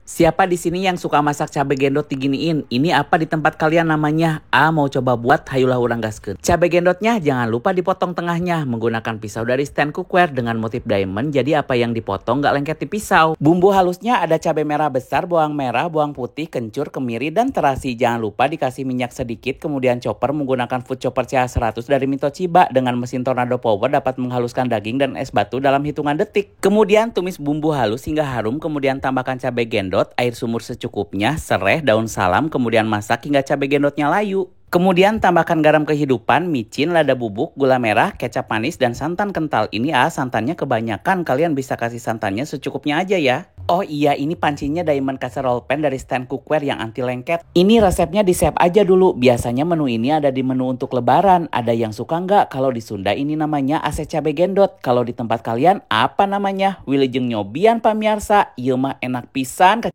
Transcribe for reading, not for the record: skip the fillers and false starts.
Siapa di sini yang suka masak cabai gendot diginiin? Ini apa di tempat kalian namanya? Mau coba buat, hayulah urang gaskeun. Cabai gendotnya jangan lupa dipotong tengahnya menggunakan pisau dari stand cookware dengan motif diamond. Jadi apa yang dipotong nggak lengket di pisau. Bumbu halusnya ada cabai merah besar, bawang merah, bawang putih, kencur, kemiri, dan terasi. Jangan lupa dikasih minyak sedikit, kemudian chopper menggunakan food chopper CH100 dari Mitochiba dengan mesin tornado power dapat menghaluskan daging dan es batu dalam hitungan detik. Kemudian tumis bumbu halus hingga harum, kemudian tambahkan cabai gendot, air sumur secukupnya, serai, daun salam, kemudian masak hingga cabai gendotnya layu. Kemudian tambahkan garam kehidupan, micin, lada bubuk, gula merah, kecap manis, dan santan kental. Ini santannya kebanyakan, kalian bisa kasih santannya secukupnya aja ya. Oh iya, ini pancinya Diamond Casserole Pan dari stand cookware yang anti lengket. Ini resepnya di save aja dulu. Biasanya menu ini ada di menu untuk lebaran. Ada yang suka nggak? Kalau di Sunda ini namanya ase cabai gendot. Kalau di tempat kalian apa namanya? Wilujeng nyobian pamirsa. Ieu mah enak pisan.